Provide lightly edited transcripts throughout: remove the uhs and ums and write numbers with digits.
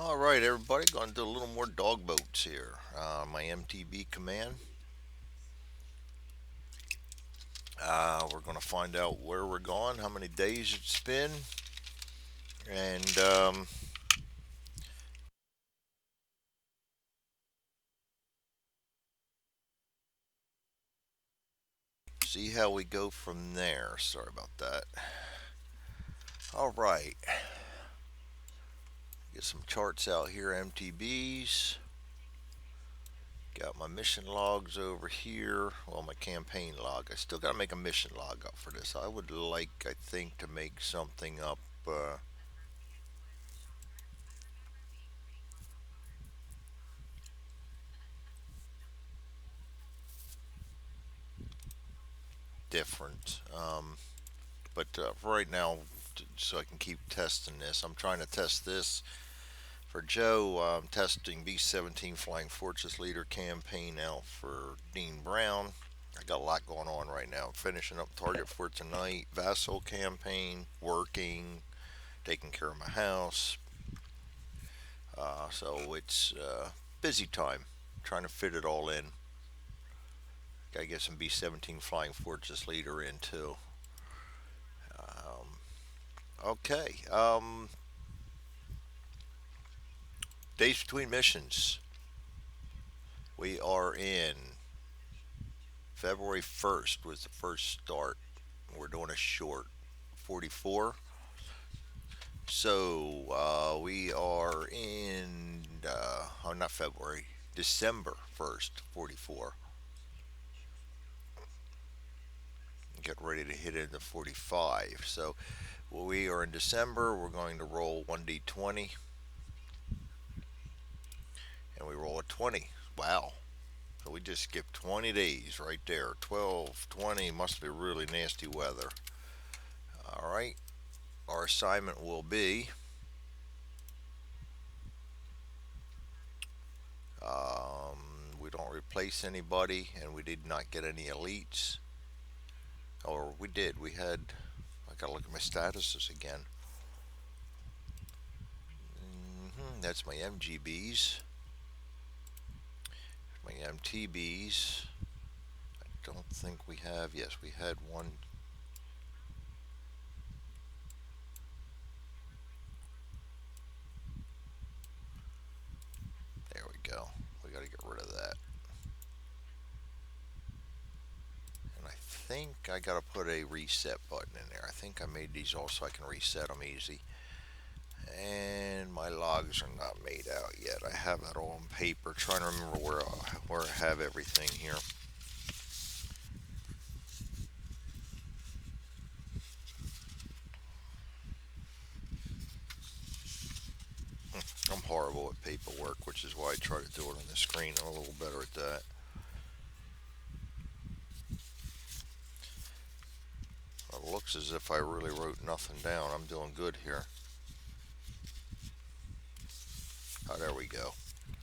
All right, everybody, going to do a little more dog boats here. My MTB command. We're going to find out where we're going, how many days it's been, and see how we go from there. Sorry about that. All right, get some charts out here, MTBs. Got my mission logs over here. Well, my campaign log. I still got to make a mission log up for this. I would like, I think, to make something up. Different. But for right now, so I can keep testing this, I'm trying to test this for Joe. I'm testing B-17 Flying Fortress Leader campaign out for Dean Brown. I got a lot going on right now. Finishing up Target for tonight, Vassal campaign, working, taking care of my house. So it's busy time, trying to fit it all in. Got to get some B-17 Flying Fortress Leader in too. Okay. Days between missions. We are in February 1st was the first start. We're doing a short 44. So we are in, oh, not February, December 1st, 44. Get ready to hit into 45. So we are in December. We're going to roll 1d20 and we roll a 20. Wow. So we just skipped 20 days right there. 12, 20 must be really nasty weather. All right. Our assignment will be we don't replace anybody, and we did not get any elites. Or we did. We had. I gotta look at my statuses again. That's my MGBs. My MTBs. I don't think we have. Yes, we had one. There we go. We gotta get rid of that. And I think I gotta put a reset button in there. I think I made these all so I can reset them easy. And my logs are not made out yet. I have that all on paper. Trying to remember where I have everything here. I'm horrible at paperwork, which is why I try to do it on the screen. I'm a little better at that. It looks as if I really wrote nothing down. I'm doing good here. Oh, there we go.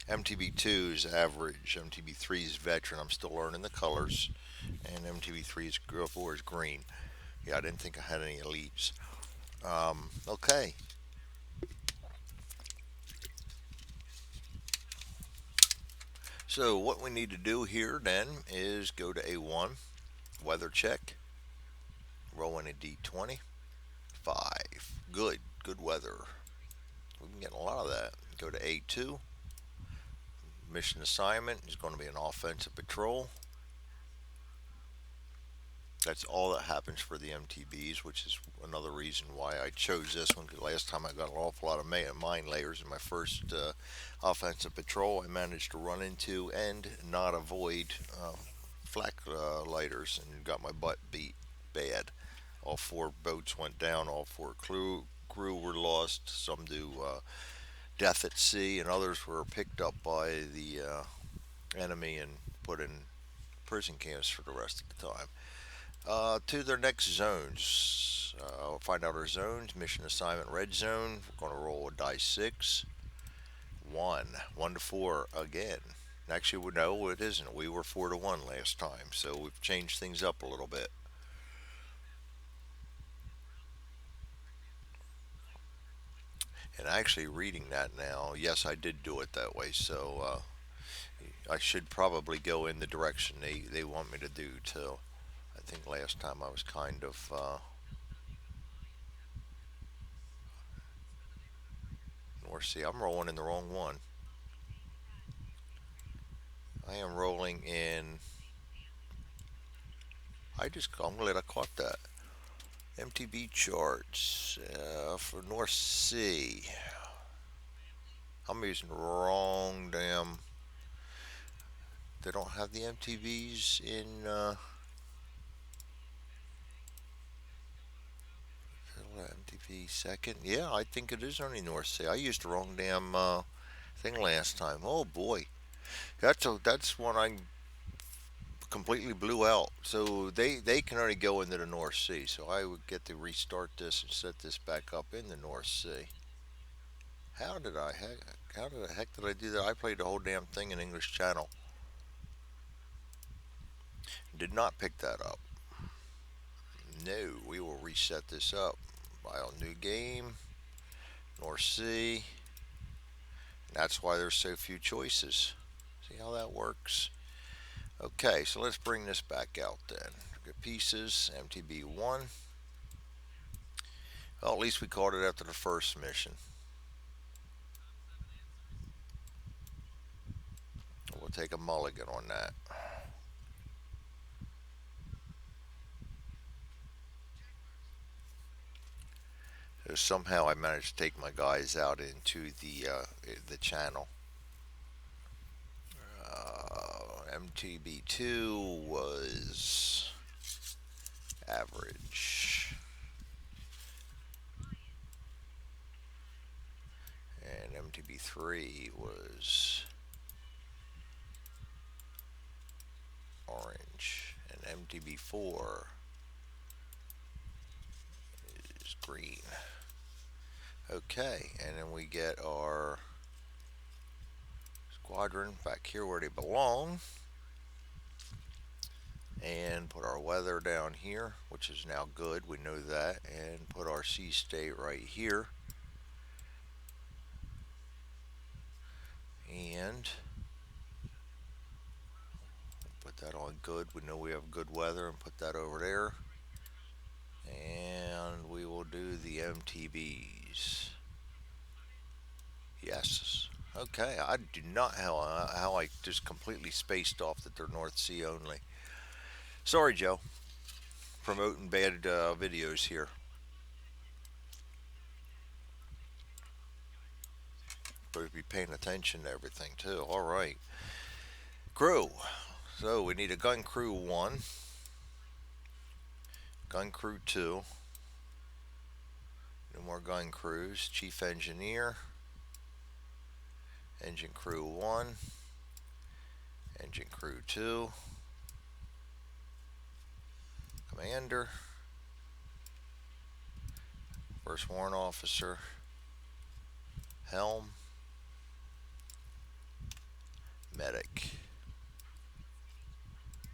MTB2 is average. MTB3 is veteran. I'm still learning the colors. And MTB3 is 4 is green. Yeah, I didn't think I had any elites. Okay. So what we need to do here then is go to A1, weather check, roll in a D20, 5. Good weather. We've been getting a lot of that. Go to A2, mission assignment is going to be an offensive patrol. That's all that happens for the MTBs, which is another reason why I chose this one. Because last time I got an awful lot of mine layers in my first offensive patrol, I managed to run into and not avoid flak lighters and got my butt beat bad. All 4 boats went down. All 4 crew were lost. Some due death at sea, and others were picked up by the enemy and put in prison camps for the rest of the time. To their next zones. We'll find out our zones. Mission assignment red zone. We're going to roll a die 6. 1. 1 to 4 again. Actually, no, it isn't. We were 4 to 1 last time, so we've changed things up a little bit. And actually, reading that now, yes, I did do it that way. So I should probably go in the direction they want me to do too. I think last time I was kind of North Sea. I'm rolling in the wrong one. I am rolling in. I'm glad I caught that. MTB charts for North Sea. I'm using the wrong damn. They don't have the MTBs in MTB second. Yeah, I think it is only North Sea. I used the wrong damn thing last time. Oh boy, that's one I completely blew out. So they can only go into the North Sea. So I would get to restart this and set this back up in the North Sea. How did I heck? How the heck did I do that? I played the whole damn thing in English Channel. Did not pick that up. No, we will reset this up. File new game. North Sea. That's why there's so few choices. See how that works? Okay, so let's bring this back out then. Good pieces, MTB1. Well, at least we caught it after the first mission. We'll take a mulligan on that. So somehow I managed to take my guys out into the channel. MTB2 was average, and MTB3 was orange, and MTB4 is green. Okay, and then we get our squadron back here where they belong, and put our weather down here, which is now good, we know that, and put our sea state right here, and put that on good. We know we have good weather, and put that over there, and we will do the MTBs. Yes. Okay, I do not how I just completely spaced off that they're North Sea only. Sorry, Joe, promoting bad videos here. Supposed to be paying attention to everything too. All right, crew. So we need a gun crew one, gun crew two, no more gun crews. Chief engineer, engine crew one, engine crew two, commander, first warrant officer, helm, medic,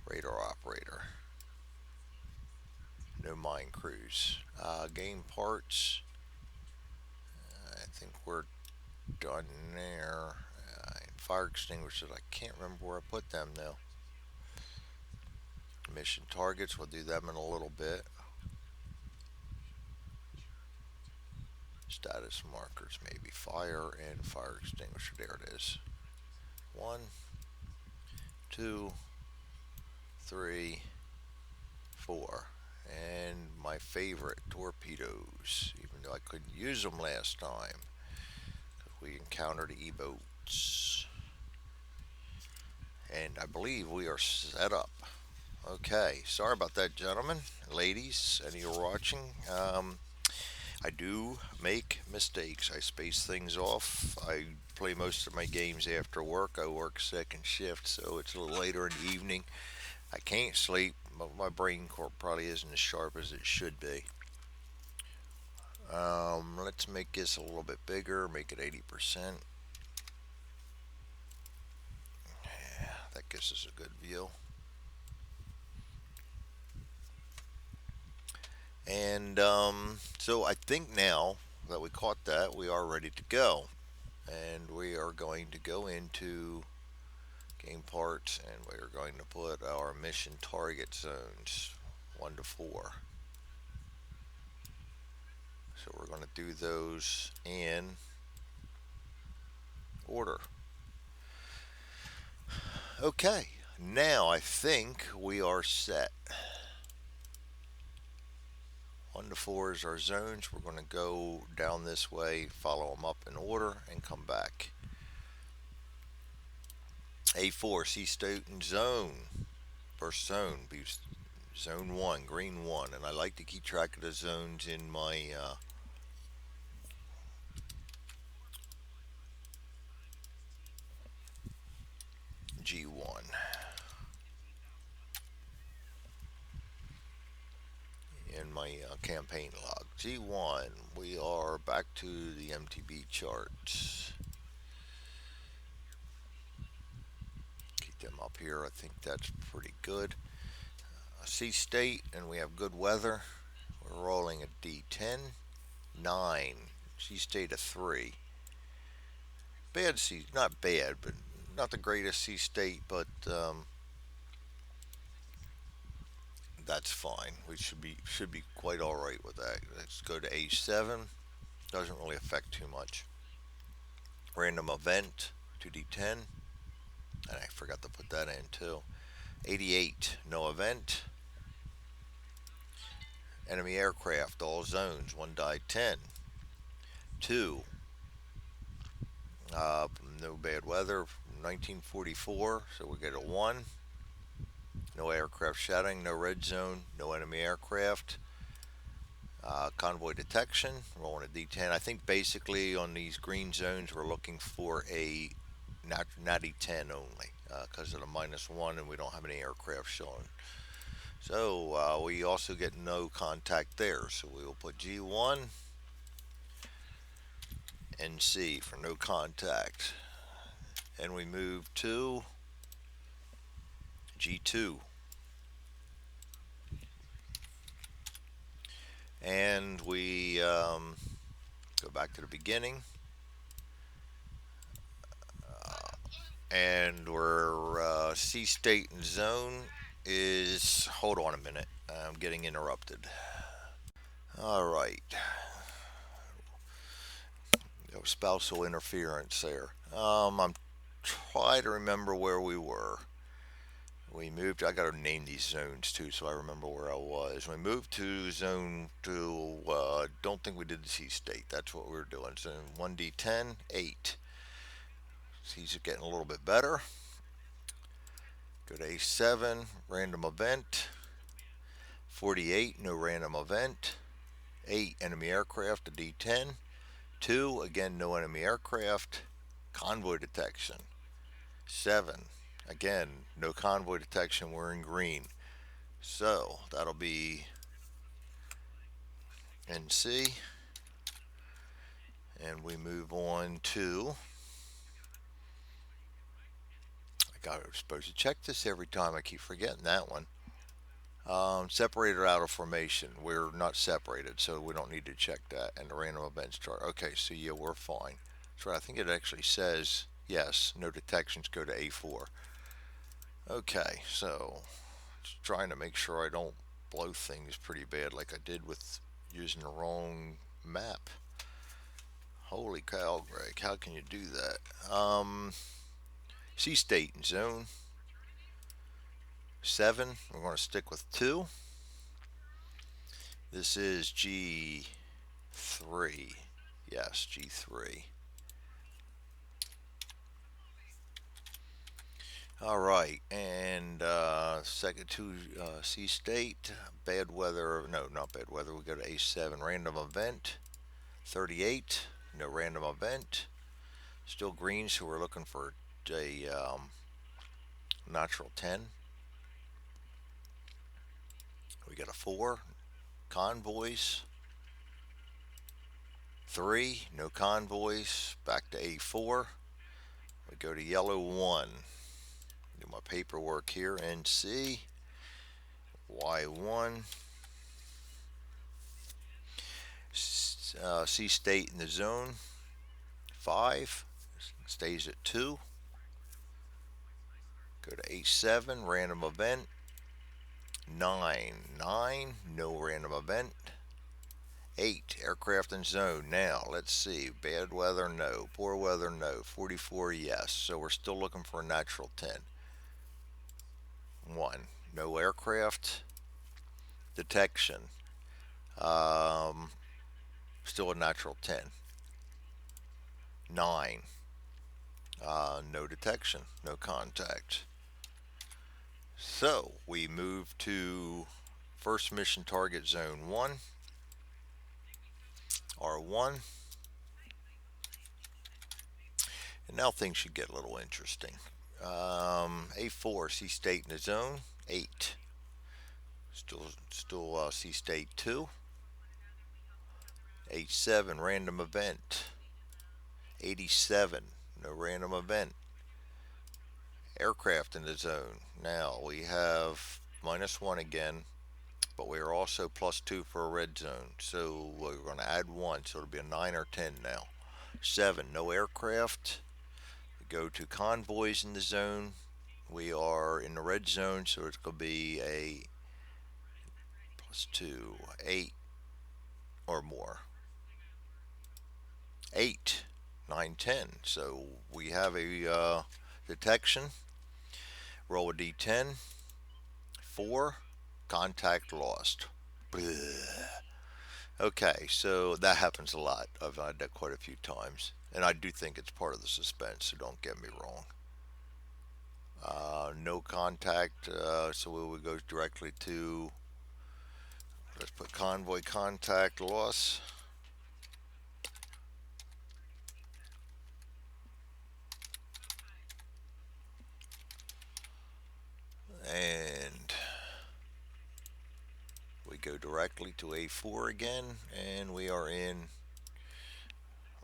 radar operator. No mine crews. Game parts. I think we're done there. Fire extinguishers. I can't remember where I put them now. Mission targets. We'll do them in a little bit. Status markers. Maybe fire and fire extinguisher. There it is. 1, 2, 3, 4. And my favorite, torpedoes, even though I couldn't use them last time. We encountered E-boats. And I believe we are set up. Okay, sorry about that, gentlemen, ladies, any of you watching. I do make mistakes. I space things off. I play most of my games after work. I work second shift, so it's a little later in the evening. I can't sleep, but my brain core probably isn't as sharp as it should be. Let's make this a little bit bigger, make it 80%. Yeah, that gives us a good view. And so I think now that we caught that, we are ready to go. And we are going to go into game parts and we are going to put our mission target zones 1 to 4. So we're going to do those in order. Okay, now I think we are set. 1 to 4 is our zones. We're going to go down this way, follow them up in order, and come back. A4, C Stoughton zone. First zone be zone 1, green 1. And I like to keep track of the zones in my G1. In my campaign log. G1, we are back to the MTB charts. Keep them up here. I think that's pretty good. C state, and we have good weather. We're rolling a D10, 9. C state a 3. Bad C, not bad, but not the greatest C state, but that's fine. We should be quite all right with that. Let's go to A7. Doesn't really affect too much. Random event, 2D10. And I forgot to put that in too. 88, no event. Enemy aircraft, all zones, 1 die 10. 2, no bad weather, 1944, so we get a 1. No aircraft shadowing, no red zone, no enemy aircraft. Convoy detection, rolling a D10. I think basically on these green zones we're looking for a natty 10 only because of the -1 and we don't have any aircraft showing. So we also get no contact there. So we will put G1 and C for no contact. And we move to G2. And we go back to the beginning. And we're C state and zone is. Hold on a minute. I'm getting interrupted. All right. No spousal interference there. I'm trying to remember where we were. We moved. I got to name these zones too, so I remember where I was. We moved to zone 2. Don't think we did the C state. That's what we were doing. Zone 1D10, 8. These are getting a little bit better. Go to A7, random event. 48, no random event. 8, enemy aircraft, a D10. 2, again, no enemy aircraft. Convoy detection. 7, again, no convoy detection. We're in green. So that'll be NC. And we move on to. I was supposed to check this every time. I keep forgetting that one. Separated out of formation. We're not separated, so we don't need to check that. And the random events chart. Okay, so yeah, we're fine. That's right. I think it actually says yes. No detections. Go to A4. Okay, so just trying to make sure I don't blow things pretty bad, like I did with using the wrong map. Holy cow, Greg! How can you do that? C state and zone 7. We're going to stick with 2. This is G3. Yes, G3. All right, and second to C state, bad weather. No, not bad weather. We go to A7, random event. 38, no random event. Still green, so we're looking for a natural 10. We got a 4, convoys. 3, no convoys. Back to A4. We go to yellow 1. Do my paperwork here. NC. Y1. C state in the zone. 5 stays at 2. Go to A7, random event. 9, no random event. 8, aircraft in zone. Now, let's see. Bad weather, no. Poor weather, no. 44, yes. So we're still looking for a natural 10. 1, no aircraft. Detection, um, still a natural 10. 9, no detection, no contact. So we move to first mission target zone 1, R1, and now things should get a little interesting. A4, C state in the zone. 8, still C state 2. H7, random event. 87, no random event. Aircraft in the zone. Now we have -1 again, but we are also +2 for a red zone. So we're going to add 1, so it'll be a 9 or 10 now. 7, no aircraft. We go to convoys in the zone. We are in the red zone, so it's going to be a +2, 8 or more. 8, 9, 10. So we have a detection. Roll a d10. 4, contact lost. Bleh. Okay, so that happens a lot. I've had that quite a few times. And I do think it's part of the suspense, so don't get me wrong. No contact, so we would go directly to, let's put convoy contact loss. And we go directly to A4 again, and we are in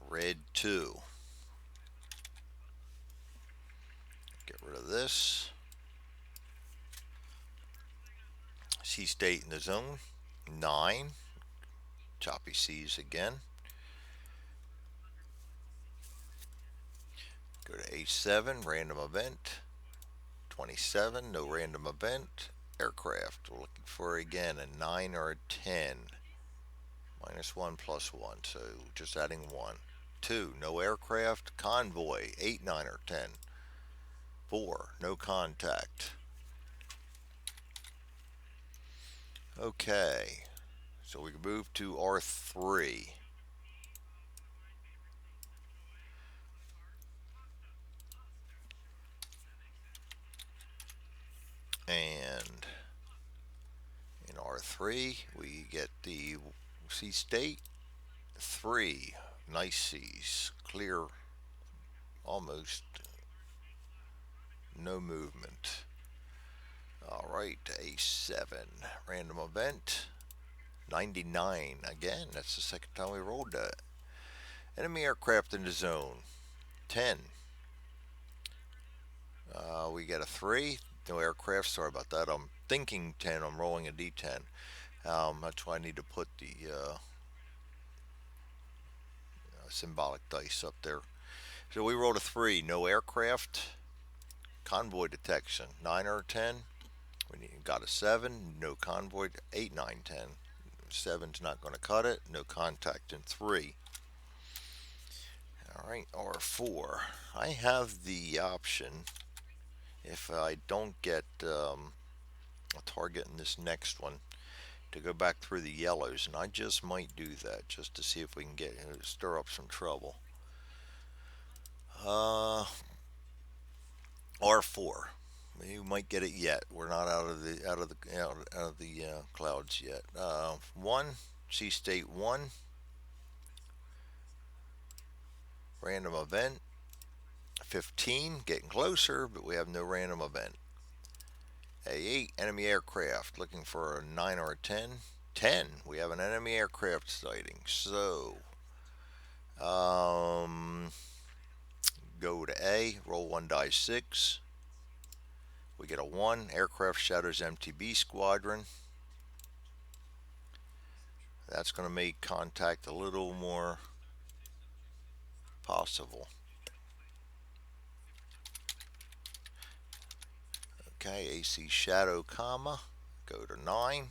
red 2. Get rid of this. C state in the zone. 9. Choppy C's again. Go to A7, random event. 27, no random event. Aircraft, we're looking for again a 9 or a 10. -1 +1, so just adding 1. 2, no aircraft. Convoy, 8, 9, or 10. 4, no contact. Okay, so we move to R3. And in R3, we get the C state. 3, nice C's. Clear, almost no movement. Alright, A7, random event. 99, again, that's the second time we rolled that. Enemy aircraft in the zone. 10. We get a 3, no aircraft, sorry about that. I'm thinking 10, I'm rolling a d10. That's why I need to put the symbolic dice up there. So we rolled a 3, no aircraft. Convoy detection, 9 or 10. We got a 7, no convoy. 8, 9, 10. 7's not going to cut it. No contact in 3. Alright, R4. I have the option, if I don't get a target in this next one, to go back through the yellows, and I just might do that just to see if we can get stir up some trouble. R4. You might get it yet. We're not out of the clouds yet. 1, C state 1, random event. 15, getting closer, but we have no random event. A8, enemy aircraft, looking for a 9 or a 10. 10, we have an enemy aircraft sighting. So, go to A, roll 1 die 6. We get a 1, aircraft shadows MTB squadron. That's going to make contact a little more possible. Okay, AC shadow comma, go to 9.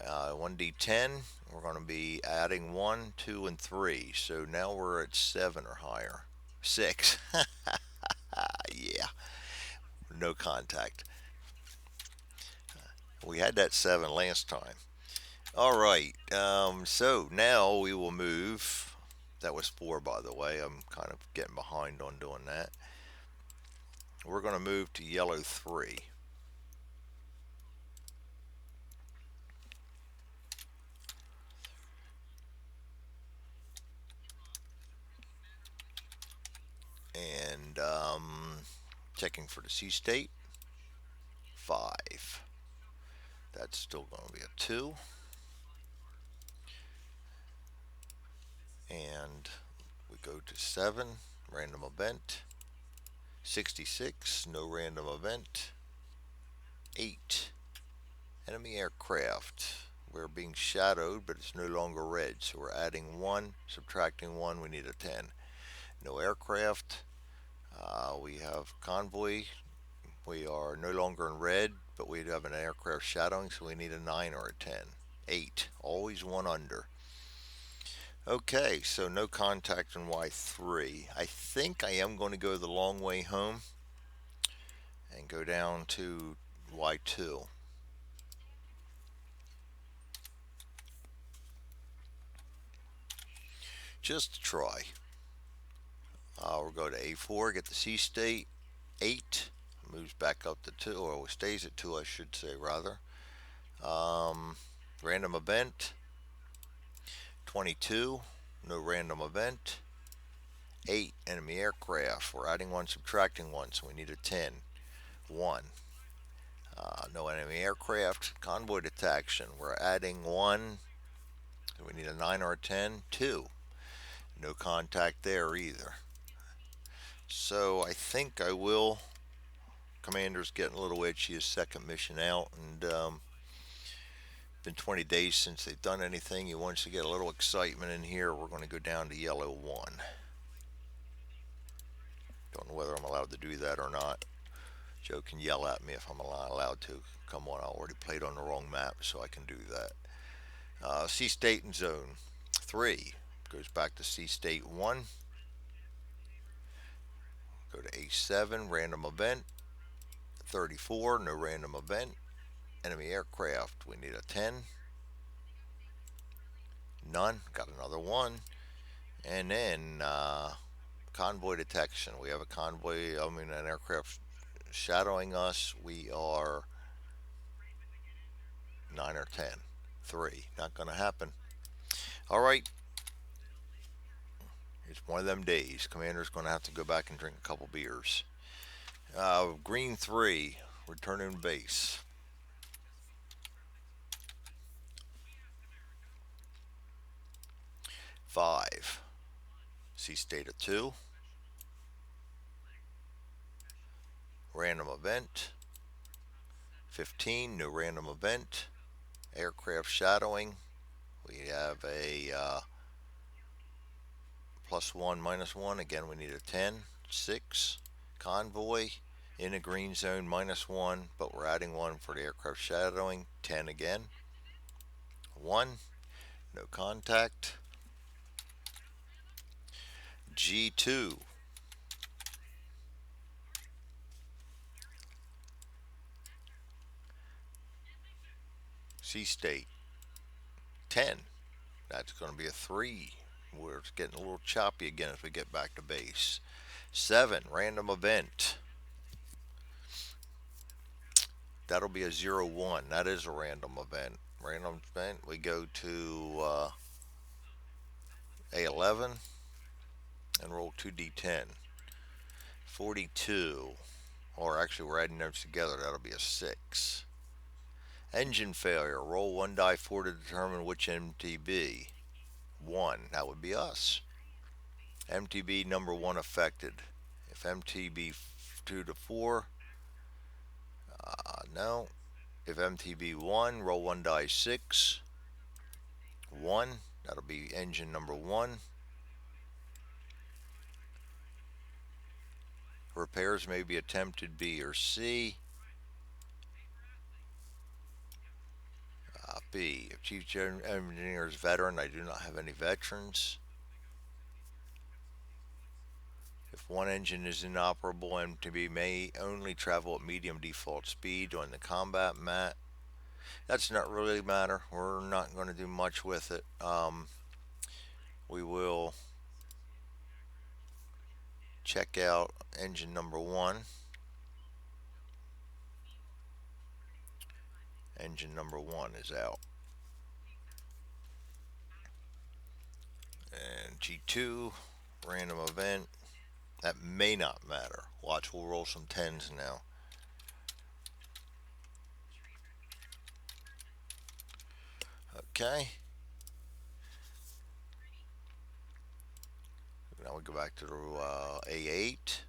1d10, we're going to be adding 1, 2, and 3. So now we're at 7 or higher. 6. Yeah, no contact. We had that 7 last time. All right, so now we will move. That was 4, by the way. I'm kind of getting behind on doing that. We're going to move to yellow 3. And checking for the C state. 5. That's still going to be a 2. And we go to 7, random event. 66, no random event. 8, enemy aircraft. We're being shadowed, but it's no longer red. So we're adding 1, subtracting 1, we need a 10. No aircraft. We have convoy. We are no longer in red, but we have an aircraft shadowing, so we need a 9 or a 10. 8, always 1 under. Okay, so no contact in Y3. I think I am going to go the long way home and go down to Y2. Just to try. We'll go to A4, get the C state. 8 moves back up to 2, or stays at 2, I should say, rather. Um, Random event. 22, no random event. 8, enemy aircraft. We're adding 1, subtracting 1, so we need a 10. 1. No enemy aircraft. Convoy detection. We're adding 1, so we need a 9 or a 10. 2. No contact there either. So I think I will. Commander's getting a little itchy his second mission out, and been 20 days since they've done anything. He wants to get a little excitement in here. We're going to go down to yellow 1. Don't know whether I'm allowed to do that or not. Joe can yell at me if I'm not allowed to. Come on, I already played on the wrong map, so I can do that. C state and zone 3 goes back to C state 1. Go to A7, random event. 34, no random event. Enemy aircraft, we need a 10. None, got another 1. And then convoy detection. We have a convoy, an aircraft shadowing us. We are 9 or 10. 3, not going to happen. All right, it's one of them days. Commander's going to have to go back and drink a couple beers. Green 3, returning base. 5, C state of 2. Random event. 15, no random event. Aircraft shadowing. We have a +1, -1. Again, we need a 10. 6, convoy. In a green zone, -1, but we're adding 1 for the aircraft shadowing. 10 again. 1, no contact. G2. C state. 10. That's going to be a 3. We're getting a little choppy again as we get back to base. 7, random event. That'll be a 0-1. That is a random event. Random event, we go to A11 and roll 2d10. 42. Or actually, we're adding those together. That'll be a 6. Engine failure. Roll 1 die 4 to determine which MTB. 1. That would be us. MTB number 1 affected. If MTB 2 to 4, no. If MTB 1, roll 1 die 6. 1. That'll be engine number 1. Repairs may be attempted B or C. B. If Chief Engineer is veteran, I do not have any veterans. If one engine is inoperable, MTB may only travel at medium default speed on the combat mat. That's not really matter. We're not going to do much with it. We will check out engine number 1. Engine number 1 is out. And G2, random event. That may not matter. Watch, we'll roll some 10s now. Okay. Now we go back to the A8.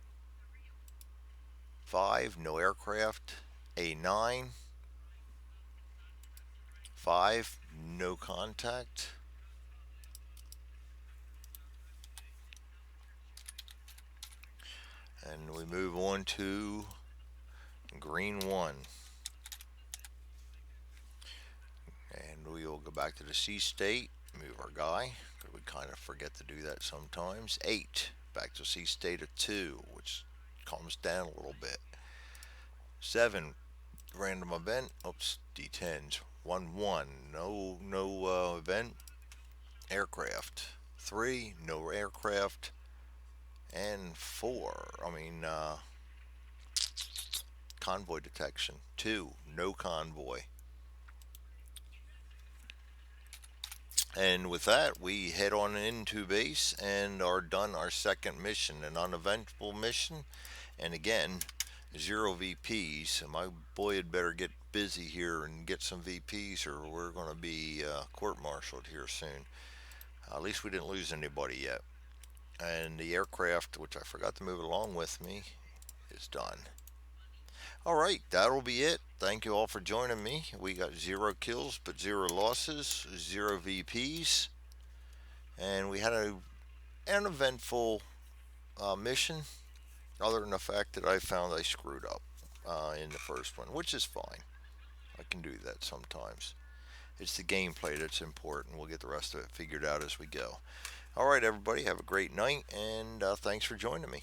5, no aircraft. A9. 5, no contact. And we move on to green 1. And we will go back to the C state, move our guy. We kind of forget to do that sometimes. 8, back to C state of 2, which calms down a little bit. 7, random event. Oops, D10s. 1 1, no event. Aircraft. 3, no aircraft. And 4, convoy detection. 2, no convoy. And with that, we head on into base and are done our second mission, an uneventful mission. And again, 0 VPs. So my boy had better get busy here and get some VPs, or we're going to be court-martialed here soon. At least we didn't lose anybody yet. And the aircraft, which I forgot to move along with me, is done. All right, that'll be it. Thank you all for joining me. We got 0 kills, but 0 losses, 0 VPs, and we had an eventful mission. Other than the fact that I found I screwed up in the first one, which is fine. I can do that sometimes. It's the gameplay that's important. We'll get the rest of it figured out as we go. All right, everybody, have a great night, and thanks for joining me.